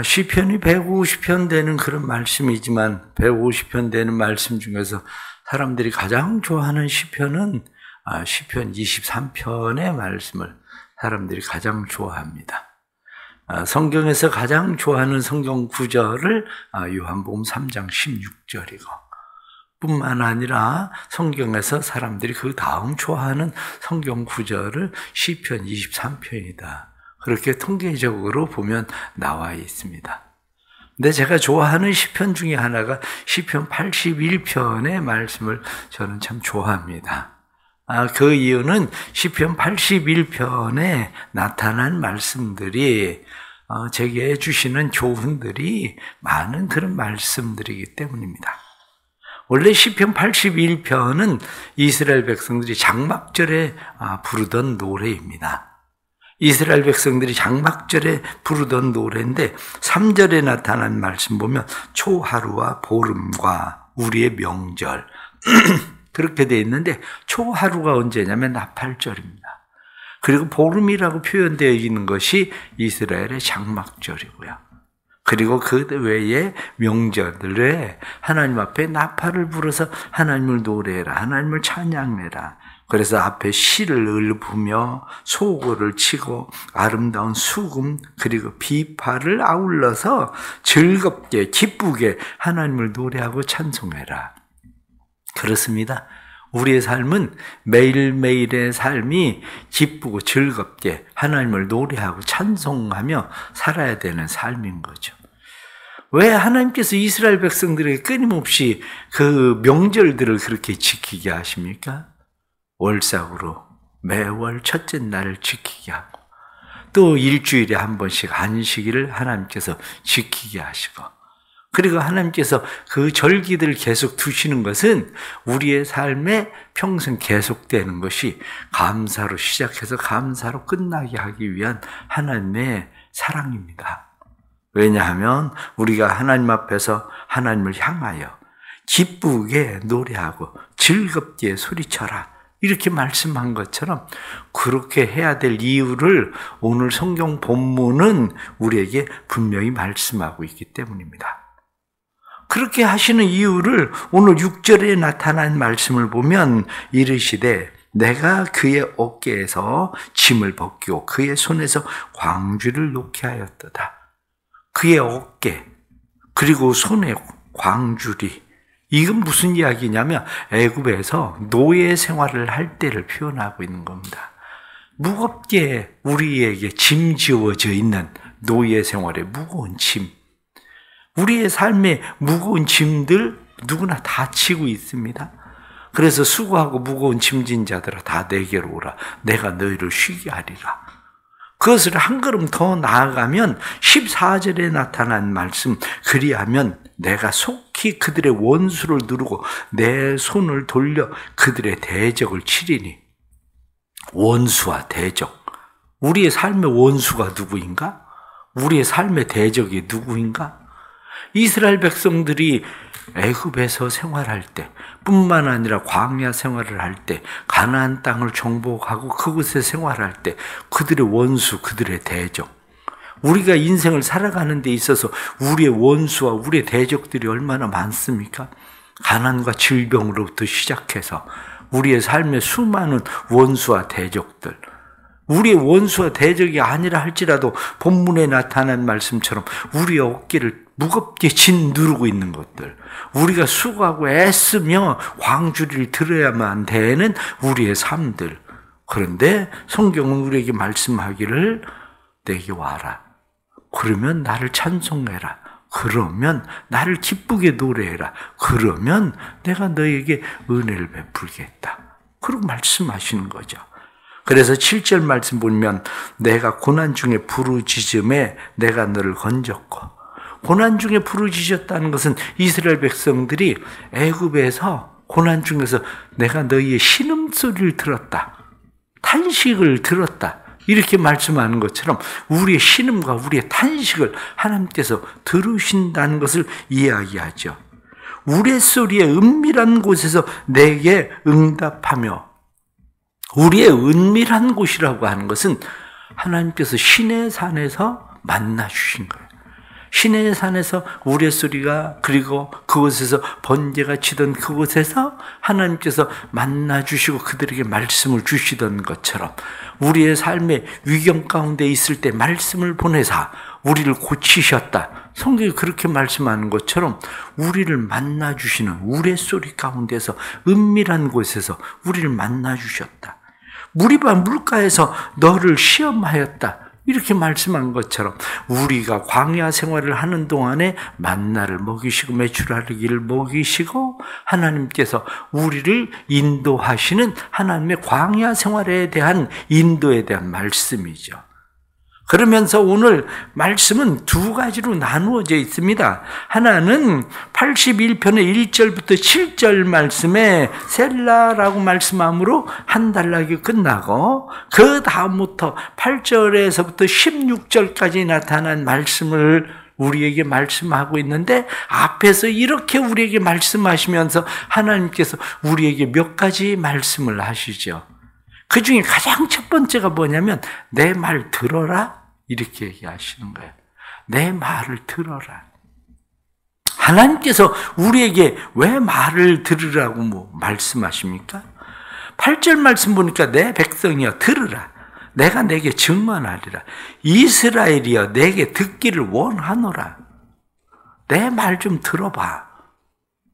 시편이 150편 되는 그런 말씀이지만 150편 되는 말씀 중에서 사람들이 가장 좋아하는 시편은 시편 23편의 말씀을 사람들이 가장 좋아합니다. 성경에서 가장 좋아하는 성경 구절을 요한복음 3장 16절이고 뿐만 아니라 성경에서 사람들이 그 다음 좋아하는 성경 구절을 시편 23편이다. 그렇게 통계적으로 보면 나와 있습니다. 근데 제가 좋아하는 시편 중에 하나가 시편 81편의 말씀을 저는 참 좋아합니다. 그 이유는 시편 81편에 나타난 말씀들이 제게 주시는 교훈들이 많은 그런 말씀들이기 때문입니다. 원래 시편 81편은 이스라엘 백성들이 장막절에 부르던 노래입니다. 이스라엘 백성들이 장막절에 부르던 노래인데 3절에 나타난 말씀 보면 초하루와 보름과 우리의 명절 그렇게 되어 있는데 초하루가 언제냐면 나팔절입니다. 그리고 보름이라고 표현되어 있는 것이 이스라엘의 장막절이고요. 그리고 그 외에 명절들에 하나님 앞에 나팔을 불어서 하나님을 노래해라, 하나님을 찬양해라. 그래서 앞에 시를 읊으며 소고를 치고 아름다운 수금 그리고 비파를 아울러서 즐겁게 기쁘게 하나님을 노래하고 찬송해라. 그렇습니다. 우리의 삶은 매일매일의 삶이 기쁘고 즐겁게 하나님을 노래하고 찬송하며 살아야 되는 삶인 거죠. 왜 하나님께서 이스라엘 백성들에게 끊임없이 그 명절들을 그렇게 지키게 하십니까? 월삭으로 매월 첫째 날을 지키게 하고 또 일주일에 한 번씩 안식일을 하나님께서 지키게 하시고 그리고 하나님께서 그 절기들을 계속 두시는 것은 우리의 삶에 평생 계속되는 것이 감사로 시작해서 감사로 끝나게 하기 위한 하나님의 사랑입니다. 왜냐하면 우리가 하나님 앞에서 하나님을 향하여 기쁘게 노래하고 즐겁게 소리쳐라 이렇게 말씀한 것처럼 그렇게 해야 될 이유를 오늘 성경 본문은 우리에게 분명히 말씀하고 있기 때문입니다. 그렇게 하시는 이유를 오늘 6절에 나타난 말씀을 보면 이르시되 내가 그의 어깨에서 짐을 벗기고 그의 손에서 광주를 놓게 하였도다. 그의 어깨 그리고 손에 광주리 이건 무슨 이야기냐면 애굽에서 노예 생활을 할 때를 표현하고 있는 겁니다. 무겁게 우리에게 짐지어져 있는 노예 생활의 무거운 짐 우리의 삶에 무거운 짐들 누구나 다 지고 있습니다. 그래서 수고하고 무거운 짐진 자들아 다 내게로 오라. 내가 너희를 쉬게 하리라. 그것을 한 걸음 더 나아가면 14절에 나타난 말씀 그리하면 내가 속히 그들의 원수를 누르고 내 손을 돌려 그들의 대적을 치리니 원수와 대적 우리의 삶의 원수가 누구인가? 우리의 삶의 대적이 누구인가? 이스라엘 백성들이 애굽에서 생활할 때 뿐만 아니라 광야 생활을 할 때 가나안 땅을 정복하고 그곳에 생활할 때 그들의 원수, 그들의 대적 우리가 인생을 살아가는 데 있어서 우리의 원수와 우리의 대적들이 얼마나 많습니까? 가난과 질병으로부터 시작해서 우리의 삶의 수많은 원수와 대적들 우리의 원수와 대적이 아니라 할지라도 본문에 나타난 말씀처럼 우리의 어깨를 무겁게 짓누르고 있는 것들 우리가 수고하고 애쓰며 광주리를 들어야만 되는 우리의 삶들 그런데 성경은 우리에게 말씀하기를 내게 와라 그러면 나를 찬송해라 그러면 나를 기쁘게 노래해라 그러면 내가 너에게 은혜를 베풀겠다 그렇게 말씀하시는 거죠. 그래서 7절 말씀 보면 내가 고난 중에 부르짖음에 내가 너를 건졌고 고난 중에 부르짖었다는 것은 이스라엘 백성들이 애굽에서 고난 중에서 내가 너희의 신음소리를 들었다. 탄식을 들었다. 이렇게 말씀하는 것처럼 우리의 신음과 우리의 탄식을 하나님께서 들으신다는 것을 이야기하죠. 우레소리의 은밀한 곳에서 내게 응답하며 우리의 은밀한 곳이라고 하는 것은 하나님께서 시내산에서 만나 주신 거예요. 시내의 산에서 우레소리가 그리고 그곳에서 번개가 치던 그곳에서 하나님께서 만나주시고 그들에게 말씀을 주시던 것처럼 우리의 삶의 위경 가운데 있을 때 말씀을 보내사 우리를 고치셨다. 성경이 그렇게 말씀하는 것처럼 우리를 만나주시는 우레소리 가운데서 은밀한 곳에서 우리를 만나주셨다. 무리바 물가에서 너를 시험하였다. 이렇게 말씀한 것처럼 우리가 광야 생활을 하는 동안에 만나를 먹이시고 메추라기를 먹이시고 하나님께서 우리를 인도하시는 하나님의 광야 생활에 대한 인도에 대한 말씀이죠. 그러면서 오늘 말씀은 두 가지로 나누어져 있습니다. 하나는 81편의 1절부터 7절 말씀에 셀라라고 말씀함으로 한 단락이 끝나고 그 다음부터 8절에서부터 16절까지 나타난 말씀을 우리에게 말씀하고 있는데 앞에서 이렇게 우리에게 말씀하시면서 하나님께서 우리에게 몇 가지 말씀을 하시죠. 그 중에 가장 첫 번째가 뭐냐면 내 말 들어라 이렇게 얘기하시는 거예요. 내 말을 들어라. 하나님께서 우리에게 왜 말을 들으라고 말씀하십니까? 8절 말씀 보니까 내 백성이여 들으라. 내가 내게 증언하리라. 이스라엘이여 내게 듣기를 원하노라. 내 말 좀 들어봐.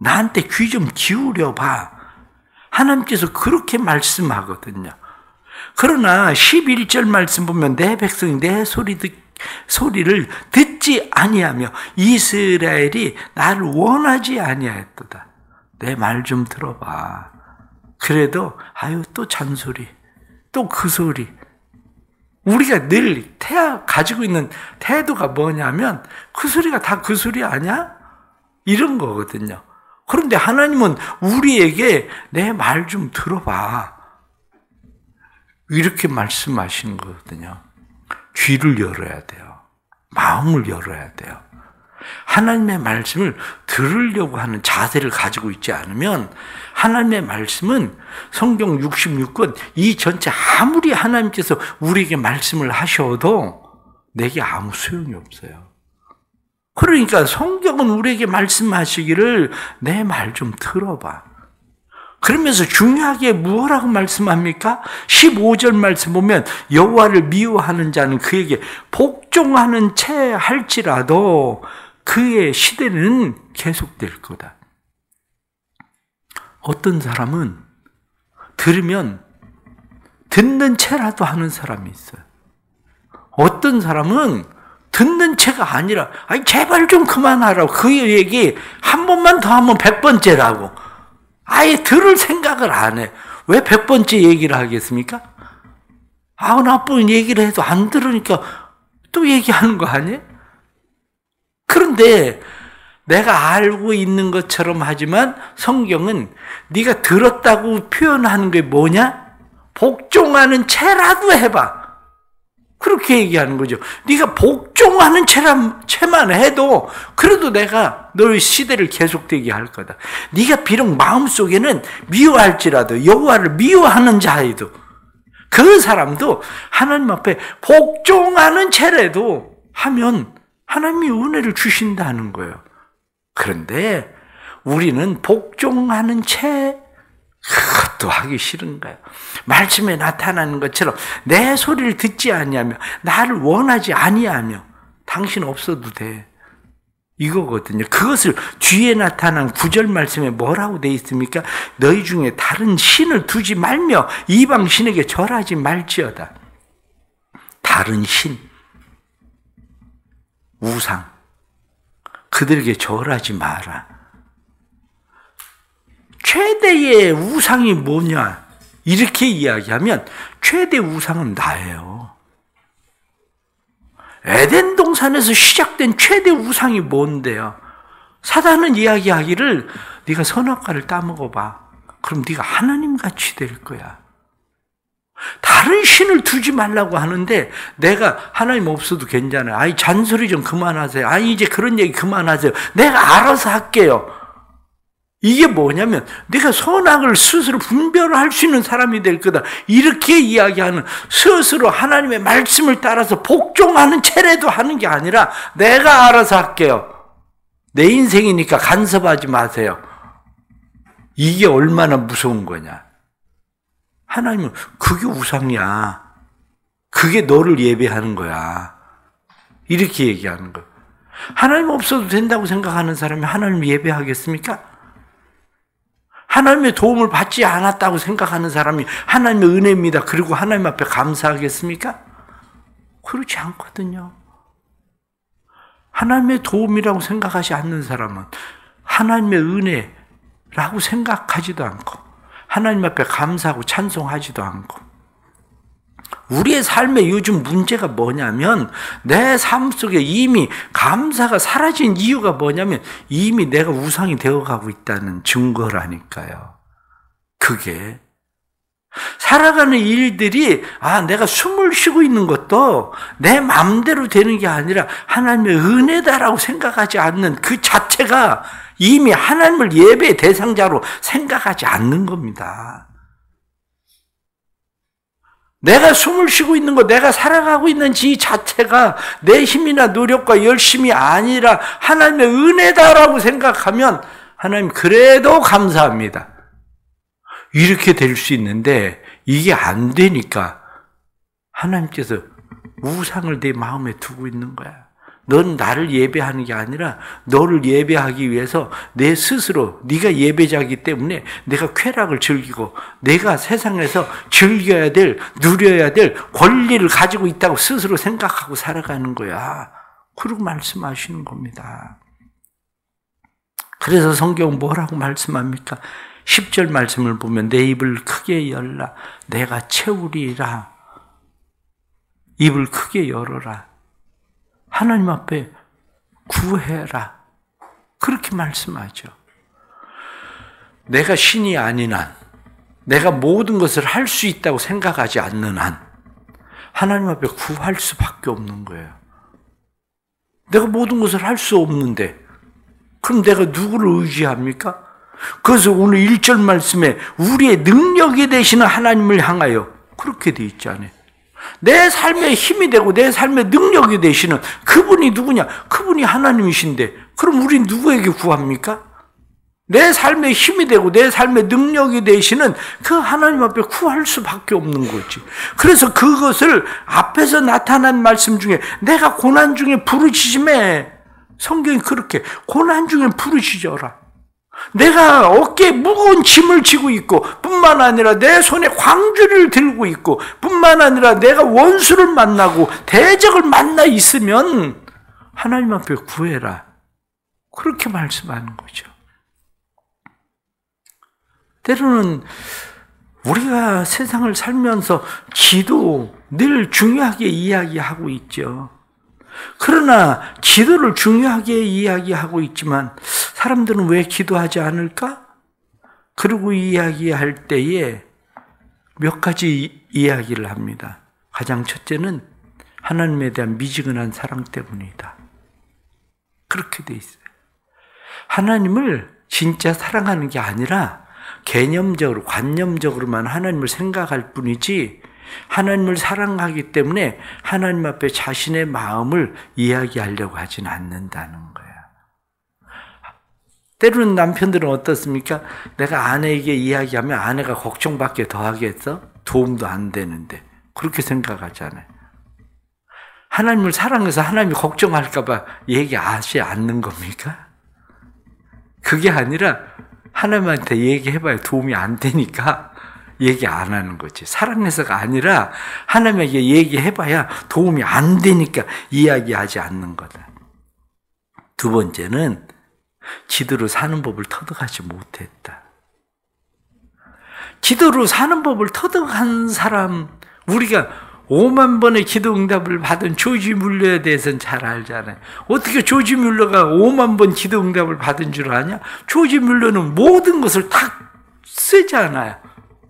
나한테 귀 좀 기울여 봐. 하나님께서 그렇게 말씀하거든요. 그러나 11절 말씀 보면 내 백성이 내 소리를 듣지 아니하며 이스라엘이 나를 원하지 아니하였도다. 내 말 좀 들어봐. 그래도 또 잔소리, 또 그 소리. 우리가 늘 가지고 있는 태도가 뭐냐면 그 소리가 다 그 소리 아니야? 이런 거거든요. 그런데 하나님은 우리에게 내 말 좀 들어봐. 이렇게 말씀하시는 거거든요. 귀를 열어야 돼요. 마음을 열어야 돼요. 하나님의 말씀을 들으려고 하는 자세를 가지고 있지 않으면 하나님의 말씀은 성경 66권 이 전체 아무리 하나님께서 우리에게 말씀을 하셔도 내게 아무 소용이 없어요. 그러니까 성경은 우리에게 말씀하시기를 내 말 좀 들어봐. 그러면서 중요하게 무엇라고 말씀합니까? 15절 말씀 보면 여호와를 미워하는 자는 그에게 복종하는 채 할지라도 그의 시대는 계속될 거다. 어떤 사람은 들으면 듣는 채라도 하는 사람이 있어요. 어떤 사람은 듣는 채가 아니라 제발 좀 그만하라고 그 얘기 한 번만 더 하면 100번째라고 아예 들을 생각을 안 해. 왜 100번째 얘기를 하겠습니까? 나쁜 얘기를 해도 안 들으니까 또 얘기하는 거 아니에요? 그런데 내가 알고 있는 것처럼 하지만 성경은 네가 들었다고 표현하는 게 뭐냐? 복종하는 채라도 해봐. 그렇게 얘기하는 거죠. 네가 복종하는 채만 해도 그래도 내가 너의 시대를 계속되게 할 거다. 네가 비록 마음속에는 미워할지라도 여호와를 미워하는 자에도 그 사람도 하나님 앞에 복종하는 채라도 하면 하나님이 은혜를 주신다는 거예요. 그런데 우리는 복종하는 채 그것도 하기 싫은 거예요. 말씀에 나타나는 것처럼 내 소리를 듣지 아니하며 나를 원하지 아니하며 당신 없어도 돼. 이거거든요. 그것을 뒤에 나타난 9절 말씀에 뭐라고 돼 있습니까? 너희 중에 다른 신을 두지 말며 이방 신에게 절하지 말지어다. 다른 신, 우상, 그들에게 절하지 마라. 최대의 우상이 뭐냐? 이렇게 이야기하면 최대 우상은 나예요. 에덴 동산에서 시작된 최대 우상이 뭔데요? 사단은 이야기하기를 네가 선악과를 따먹어봐. 그럼 네가 하나님같이 될 거야. 다른 신을 두지 말라고 하는데 내가 하나님 없어도 괜찮아요. 잔소리 좀 그만하세요. 이제 그런 얘기 그만하세요. 내가 알아서 할게요. 이게 뭐냐면 내가 선악을 스스로 분별할 수 있는 사람이 될 거다. 이렇게 이야기하는, 스스로 하나님의 말씀을 따라서 복종하는 체례도 하는 게 아니라 내가 알아서 할게요. 내 인생이니까 간섭하지 마세요. 이게 얼마나 무서운 거냐. 하나님은 그게 우상이야. 그게 너를 예배하는 거야. 이렇게 얘기하는 거예요. 하나님 없어도 된다고 생각하는 사람이 하나님을 예배하겠습니까? 하나님의 도움을 받지 않았다고 생각하는 사람이 하나님의 은혜입니다. 그리고 하나님 앞에 감사하겠습니까? 그렇지 않거든요. 하나님의 도움이라고 생각하지 않는 사람은 하나님의 은혜라고 생각하지도 않고 하나님 앞에 감사하고 찬송하지도 않고, 우리의 삶의 요즘 문제가 뭐냐면 내 삶 속에 이미 감사가 사라진 이유가 뭐냐면 이미 내가 우상이 되어가고 있다는 증거라니까요. 그게 살아가는 일들이 내가 숨을 쉬고 있는 것도 내 마음대로 되는 게 아니라 하나님의 은혜다라고 생각하지 않는 그 자체가 이미 하나님을 예배의 대상자로 생각하지 않는 겁니다. 내가 숨을 쉬고 있는 것, 내가 살아가고 있는 이 자체가 내 힘이나 노력과 열심이 아니라 하나님의 은혜다라고 생각하면 하나님 그래도 감사합니다. 이렇게 될 수 있는데 이게 안 되니까 하나님께서 우상을 내 마음에 두고 있는 거야. 넌 나를 예배하는 게 아니라 너를 예배하기 위해서 내 스스로, 네가 예배자이기 때문에 내가 쾌락을 즐기고 내가 세상에서 즐겨야 될, 누려야 될 권리를 가지고 있다고 스스로 생각하고 살아가는 거야. 그러고 말씀하시는 겁니다. 그래서 성경은 뭐라고 말씀합니까? 10절 말씀을 보면 내 입을 크게 열라 내가 채우리라. 입을 크게 열어라. 하나님 앞에 구해라. 그렇게 말씀하죠. 내가 신이 아닌 한, 내가 모든 것을 할 수 있다고 생각하지 않는 한 하나님 앞에 구할 수밖에 없는 거예요. 내가 모든 것을 할 수 없는데 그럼 내가 누구를 의지합니까? 그래서 오늘 1절 말씀에 우리의 능력이 되시는 하나님을 향하여 그렇게 돼 있잖아요. 내 삶의 힘이 되고 내 삶의 능력이 되시는 그분이 누구냐? 그분이 하나님이신데 그럼 우리 누구에게 구합니까? 내 삶의 힘이 되고 내 삶의 능력이 되시는 그 하나님 앞에 구할 수밖에 없는 거지. 그래서 그것을 앞에서 나타난 말씀 중에 내가 고난 중에 부르짖음에, 성경이 그렇게 고난 중에 부르짖어라. 내가 어깨에 무거운 짐을 지고 있고 뿐만 아니라 내 손에 광주리를 들고 있고 뿐만 아니라 내가 원수를 만나고 대적을 만나 있으면 하나님 앞에 구해라. 그렇게 말씀하는 거죠. 때로는 우리가 세상을 살면서 기도 늘 중요하게 이야기하고 있죠. 그러나 기도를 중요하게 이야기하고 있지만 사람들은 왜 기도하지 않을까? 그러고 이야기할 때에 몇 가지 이야기를 합니다. 가장 첫째는 하나님에 대한 미지근한 사랑 때문이다. 그렇게 돼 있어요. 하나님을 진짜 사랑하는 게 아니라 개념적으로, 관념적으로만 하나님을 생각할 뿐이지 하나님을 사랑하기 때문에 하나님 앞에 자신의 마음을 이야기하려고 하진 않는다는 거야. 때로는 남편들은 어떻습니까? 내가 아내에게 이야기하면 아내가 걱정밖에 더 하겠어? 도움도 안 되는데. 그렇게 생각하잖아요. 하나님을 사랑해서 하나님이 걱정할까 봐 얘기하지 않는 겁니까? 그게 아니라 하나님한테 얘기해봐야 도움이 안 되니까 얘기 안 하는 거지. 사랑해서가 아니라 하나님에게 얘기해봐야 도움이 안 되니까 이야기하지 않는 거다. 두 번째는 기도로 사는 법을 터득하지 못했다. 기도로 사는 법을 터득한 사람, 우리가 5만 번의 기도 응답을 받은 조지 뮬러에 대해서는 잘 알잖아요. 어떻게 조지 뮬러가 5만 번 기도 응답을 받은 줄 아냐? 조지 뮬러는 모든 것을 다 쓰잖아요.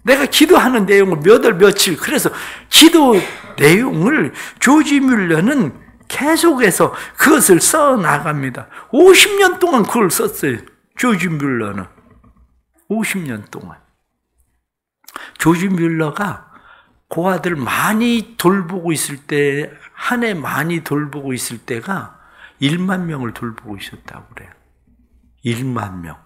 내가 기도하는 내용을 몇 월 며칠, 그래서 기도 내용을 조지 뮬러는 계속해서 그것을 써 나갑니다. 50년 동안 그걸 썼어요. 조지 뮬러는. 50년 동안. 조지 뮬러가 그 아들 많이 돌보고 있을 때, 한 해 많이 돌보고 있을 때가 1만 명을 돌보고 있었다고 그래요. 1만 명.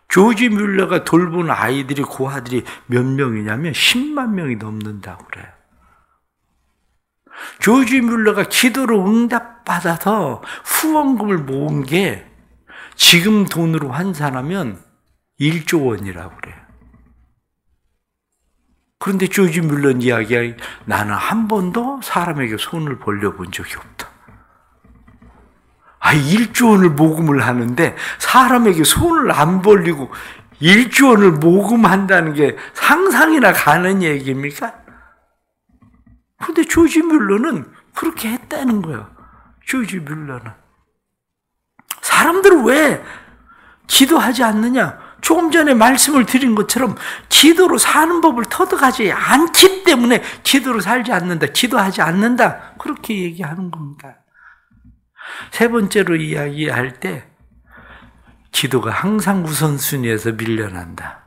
조지 뮬러가 돌본 아이들이, 그 아들이 몇 명이냐면 10만 명이 넘는다고 그래요. 조지 뮬러가 기도로 응답받아서 후원금을 모은 게 지금 돈으로 환산하면 1조 원이라고 그래요. 그런데 조지 뮬러 이야기가 나는 한 번도 사람에게 손을 벌려본 적이 없다. 1조 원을 모금을 하는데 사람에게 손을 안 벌리고 1조 원을 모금한다는 게 상상이나 가는 얘기입니까? 그런데 조지 뮬러는 그렇게 했다는 거예요. 조지 뮬러는. 사람들은 왜 기도하지 않느냐? 조금 전에 말씀을 드린 것처럼 기도로 사는 법을 터득하지 않기 때문에 기도로 살지 않는다, 기도하지 않는다, 그렇게 얘기하는 겁니다. 세 번째로 이야기할 때 기도가 항상 우선순위에서 밀려난다.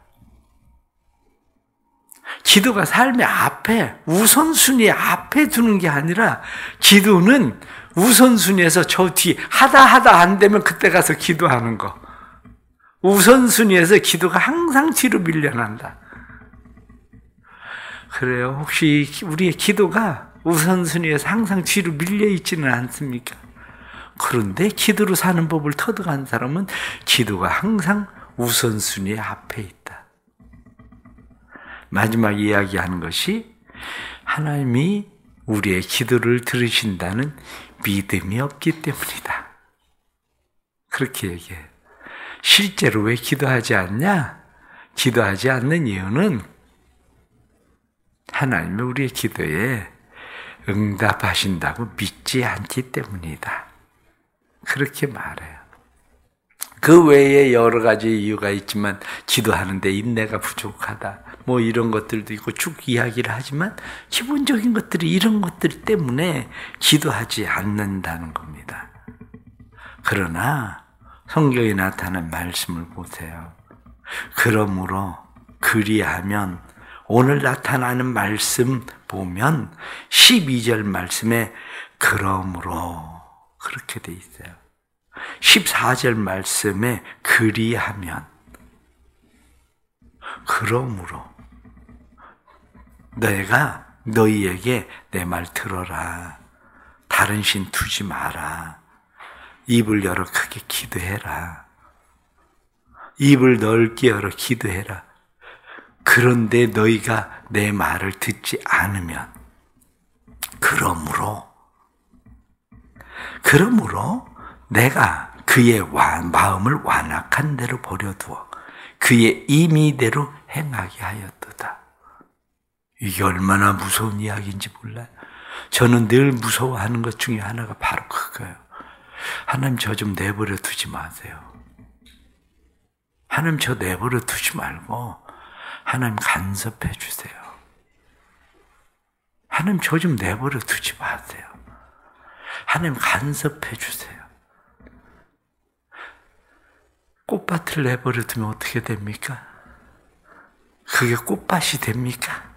기도가 삶의 앞에, 우선순위 앞에 두는 게 아니라 기도는 우선순위에서 저 뒤 하다 안 되면 그때 가서 기도하는 거. 우선순위에서 기도가 항상 뒤로 밀려난다. 그래요. 혹시 우리의 기도가 우선순위에서 항상 뒤로 밀려 있지는 않습니까? 그런데 기도로 사는 법을 터득한 사람은 기도가 항상 우선순위 앞에 있다. 마지막 이야기하는 것이 하나님이 우리의 기도를 들으신다는 믿음이 없기 때문이다. 그렇게 얘기해요. 실제로 왜 기도하지 않냐? 기도하지 않는 이유는 하나님이 우리의 기도에 응답하신다고 믿지 않기 때문이다. 그렇게 말해요. 그 외에 여러 가지 이유가 있지만 기도하는데 인내가 부족하다, 뭐 이런 것들도 있고 쭉 이야기를 하지만 기본적인 것들이 이런 것들 때문에 기도하지 않는다는 겁니다. 그러나 성경에 나타난 말씀을 보세요. 그러므로 그리하면, 오늘 나타나는 말씀 보면 12절 말씀에 그러므로 그렇게 돼 있어요. 14절 말씀에 그리하면, 그러므로 내가 너희에게 내 말 들어라, 다른 신 두지 마라, 입을 열어 크게 기도해라, 입을 넓게 열어 기도해라. 그런데 너희가 내 말을 듣지 않으면, 그러므로 내가 그의 마음을 완악한 대로 버려두어 그의 임의대로 행하게 하였도다. 이게 얼마나 무서운 이야기인지 몰라요. 저는 늘 무서워하는 것 중에 하나가 바로 그거예요. 하나님 저 좀 내버려 두지 마세요. 하나님 저 내버려 두지 말고 하나님 간섭해 주세요. 하나님 저 좀 내버려 두지 마세요. 하나님 간섭해 주세요. 꽃밭을 내버려 두면 어떻게 됩니까? 그게 꽃밭이 됩니까?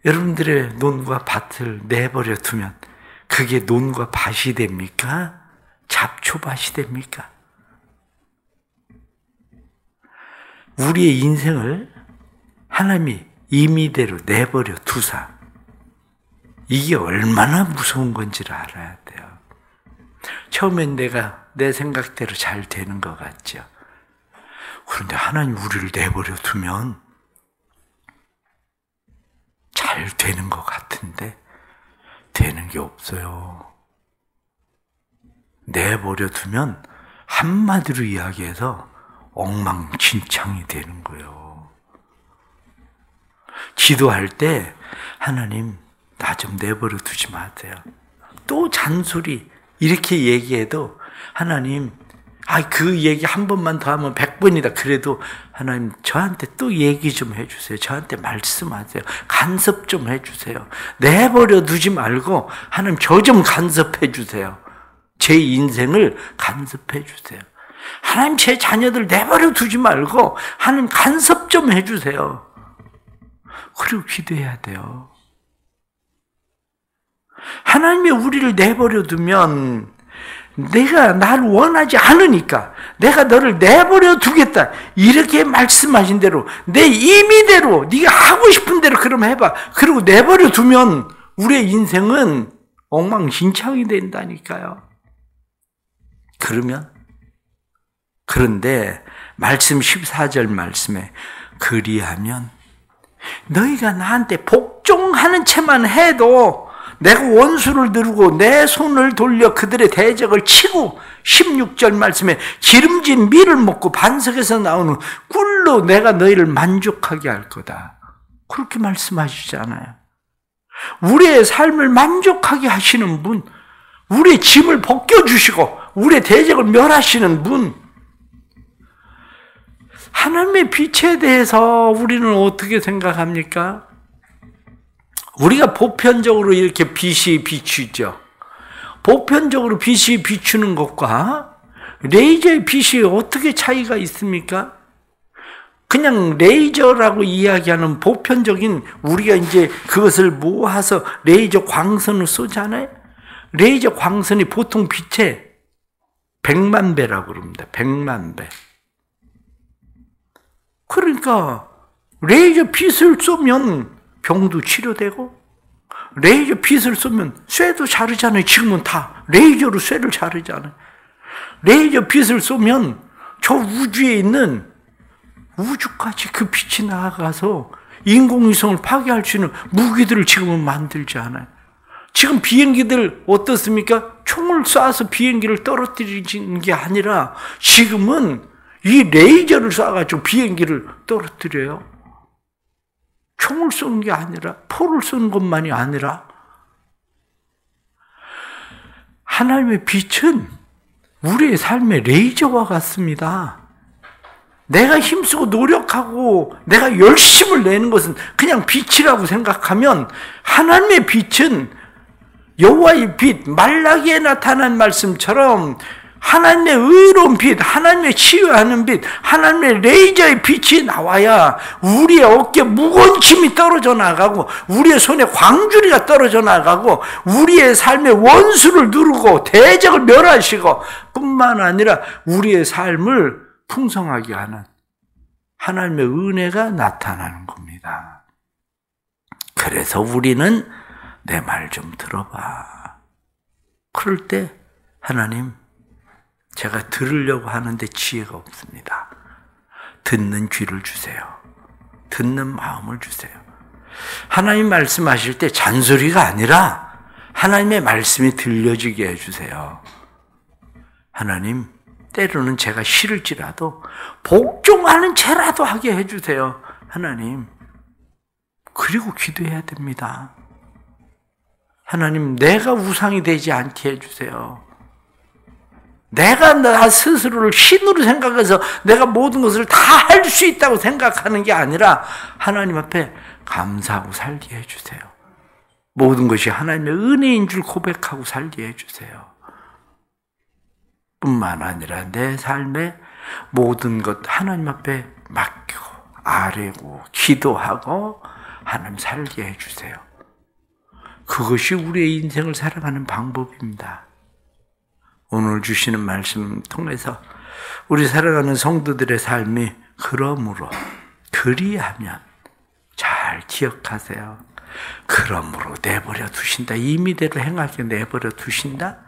여러분들의 논과 밭을 내버려 두면 그게 논과 밭이 됩니까? 잡초밭이 됩니까? 우리의 인생을 하나님이 임의대로 내버려 두사, 이게 얼마나 무서운 건지를 알아야 돼요. 처음엔 내가 내 생각대로 잘 되는 것 같죠. 그런데 하나님 우리를 내버려 두면 잘 되는 것 같은데 되는 게 없어요. 내버려 두면 한마디로 이야기해서 엉망진창이 되는 거예요. 기도할 때 하나님 나 좀 내버려 두지 마세요. 또 잔소리 이렇게 얘기해도 하나님 그 얘기 한 번만 더 하면 100번이다. 그래도 하나님 저한테 또 얘기 좀 해주세요. 저한테 말씀하세요. 간섭 좀 해주세요. 내버려 두지 말고 하나님 저 좀 간섭해 주세요. 제 인생을 간섭해 주세요. 하나님 제 자녀들 내버려 두지 말고 하나님 간섭 좀 해주세요. 그리고 기도해야 돼요. 하나님이 우리를 내버려 두면 내가 나를 원하지 않으니까 내가 너를 내버려 두겠다 이렇게 말씀하신 대로 내 임의대로 네가 하고 싶은 대로 그럼 해봐. 그리고 내버려 두면 우리의 인생은 엉망진창이 된다니까요. 그런데 말씀 14절 말씀에 그리하면 너희가 나한테 복종하는 채만 해도 내가 원수를 누르고 내 손을 돌려 그들의 대적을 치고 16절 말씀에 기름진 밀을 먹고 반석에서 나오는 꿀로 내가 너희를 만족하게 할 거다. 그렇게 말씀하시잖아요. 우리의 삶을 만족하게 하시는 분, 우리의 짐을 벗겨주시고 우리의 대적을 멸하시는 분, 하나님의 빛에 대해서 우리는 어떻게 생각합니까? 우리가 보편적으로 이렇게 빛이 비추죠. 보편적으로 빛이 비추는 것과 레이저의 빛이 어떻게 차이가 있습니까? 그냥 레이저라고 이야기하는 보편적인 우리가 이제 그것을 모아서 레이저 광선을 쏘잖아요. 레이저 광선이 보통 빛의 100만 배라고 그럽니다. 100만 배. 그러니까 레이저 빛을 쏘면 병도 치료되고 레이저 빛을 쏘면 쇠도 자르잖아요. 지금은 다 레이저로 쇠를 자르잖아요. 레이저 빛을 쏘면 저 우주에 있는 우주까지 그 빛이 나아가서 인공위성을 파괴할 수 있는 무기들을 지금은 만들지 않아요. 지금 비행기들 어떻습니까? 총을 쏴서 비행기를 떨어뜨리는 게 아니라 지금은 이 레이저를 쏴가지고 비행기를 떨어뜨려요. 총을 쏘는 게 아니라, 포를 쏘는 것만이 아니라, 하나님의 빛은 우리의 삶의 레이저와 같습니다. 내가 힘쓰고 노력하고 내가 열심을 내는 것은 그냥 빛이라고 생각하면 하나님의 빛은 여호와의 빛, 말라기에 나타난 말씀처럼 하나님의 의로운 빛, 하나님의 치유하는 빛, 하나님의 레이저의 빛이 나와야 우리의 어깨에 무거운 짐이 떨어져 나가고 우리의 손에 광주리가 떨어져 나가고 우리의 삶의 원수를 누르고 대적을 멸하시고 뿐만 아니라 우리의 삶을 풍성하게 하는 하나님의 은혜가 나타나는 겁니다. 그래서 우리는 내 말 좀 들어봐. 그럴 때 하나님, 제가 들으려고 하는데 지혜가 없습니다. 듣는 귀를 주세요. 듣는 마음을 주세요. 하나님 말씀하실 때 잔소리가 아니라 하나님의 말씀이 들려지게 해주세요. 하나님, 때로는 제가 싫을지라도 복종하는 채라도 하게 해주세요. 하나님, 그리고 기도해야 됩니다. 하나님, 내가 우상이 되지 않게 해주세요. 내가 나 스스로를 신으로 생각해서 내가 모든 것을 다 할 수 있다고 생각하는 게 아니라 하나님 앞에 감사하고 살게 해주세요. 모든 것이 하나님의 은혜인 줄 고백하고 살게 해주세요. 뿐만 아니라 내 삶의 모든 것 하나님 앞에 맡기고 아뢰고 기도하고 하나님 살게 해주세요. 그것이 우리의 인생을 살아가는 방법입니다. 오늘 주시는 말씀 통해서 우리 살아가는 성도들의 삶이 그러므로 그리하면 잘 기억하세요. 그러므로 내버려 두신다. 임의대로 행하게 내버려 두신다.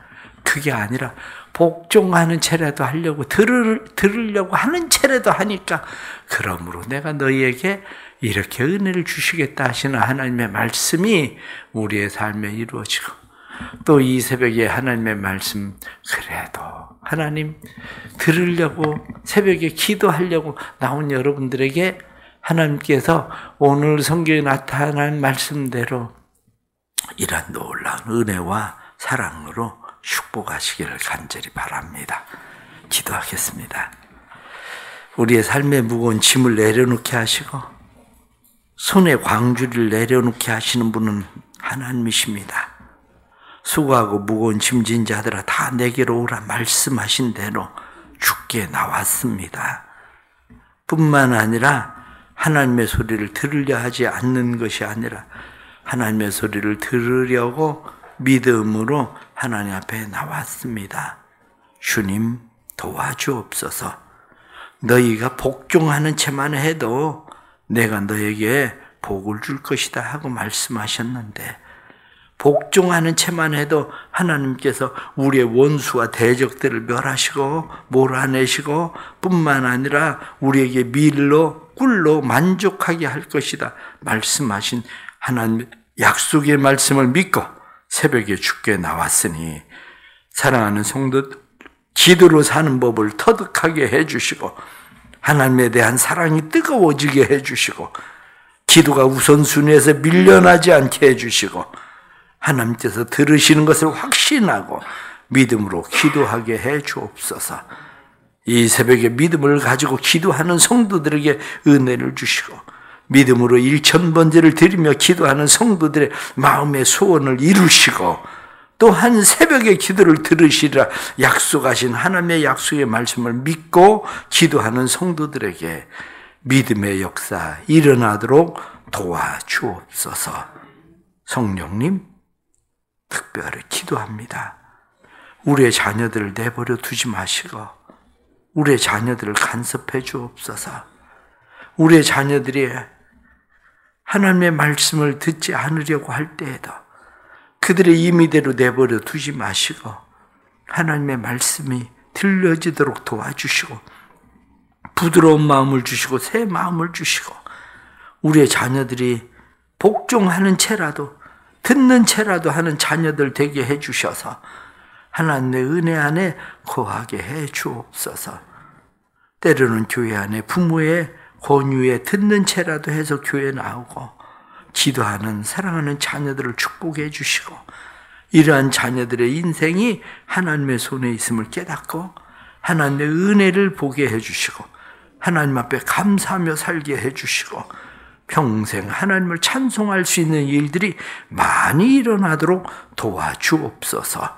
그게 아니라 복종하는 채라도 하려고 들으려고 하는 채라도 하니까 그러므로 내가 너희에게 이렇게 은혜를 주시겠다 하시는 하나님의 말씀이 우리의 삶에 이루어지고 또 이 새벽에 하나님의 말씀 그래도 하나님 들으려고 새벽에 기도하려고 나온 여러분들에게 하나님께서 오늘 성경에 나타난 말씀대로 이런 놀라운 은혜와 사랑으로 축복하시기를 간절히 바랍니다. 기도하겠습니다. 우리의 삶의 무거운 짐을 내려놓게 하시고 손에 광주리를 내려놓게 하시는 분은 하나님이십니다. 수고하고 무거운 짐진 자들아 다 내게로 오라 말씀하신 대로 밖에 나왔습니다. 뿐만 아니라 하나님의 소리를 들으려 하지 않는 것이 아니라 하나님의 소리를 들으려고 믿음으로 하나님 앞에 나왔습니다. 주님 도와주옵소서. 너희가 복종하는 채만 해도 내가 너에게 복을 줄 것이다 하고 말씀하셨는데, 복종하는 채만 해도 하나님께서 우리의 원수와 대적들을 멸하시고 몰아내시고 뿐만 아니라 우리에게 밀로 꿀로 만족하게 할 것이다 말씀하신 하나님 약속의 말씀을 믿고 새벽에 주께 나왔으니, 사랑하는 성도, 기도로 사는 법을 터득하게 해주시고 하나님에 대한 사랑이 뜨거워지게 해주시고 기도가 우선순위에서 밀려나지 않게 해주시고 하나님께서 들으시는 것을 확신하고 믿음으로 기도하게 해 주옵소서. 이 새벽에 믿음을 가지고 기도하는 성도들에게 은혜를 주시고 믿음으로 1000번제를 드리며 기도하는 성도들의 마음의 소원을 이루시고 또한 새벽에 기도를 들으시리라 약속하신 하나님의 약속의 말씀을 믿고 기도하는 성도들에게 믿음의 역사 일어나도록 도와주옵소서. 성령님, 특별히 기도합니다. 우리의 자녀들을 내버려 두지 마시고 우리의 자녀들을 간섭해 주옵소서. 우리의 자녀들이 하나님의 말씀을 듣지 않으려고 할 때에도 그들의 임의대로 내버려 두지 마시고 하나님의 말씀이 들려지도록 도와주시고 부드러운 마음을 주시고 새 마음을 주시고 우리의 자녀들이 복종하는 채라도 듣는 채라도 하는 자녀들 되게 해주셔서 하나님의 은혜 안에 거하게 해 주옵소서. 때로는 교회 안에 부모의 권유에 듣는 채라도 해서 교회에 나오고 기도하는 사랑하는 자녀들을 축복해 주시고 이러한 자녀들의 인생이 하나님의 손에 있음을 깨닫고 하나님의 은혜를 보게 해 주시고 하나님 앞에 감사하며 살게 해 주시고 평생 하나님을 찬송할 수 있는 일들이 많이 일어나도록 도와주옵소서.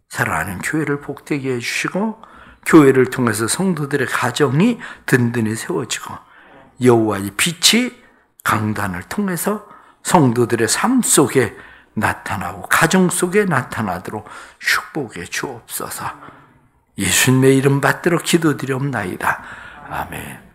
사랑하는 교회를 복되게 해주시고 교회를 통해서 성도들의 가정이 든든히 세워지고 여호와의 빛이 강단을 통해서 성도들의 삶 속에 나타나고 가정 속에 나타나도록 축복해 주옵소서. 예수님의 이름 받들어 기도드리옵나이다. 아멘.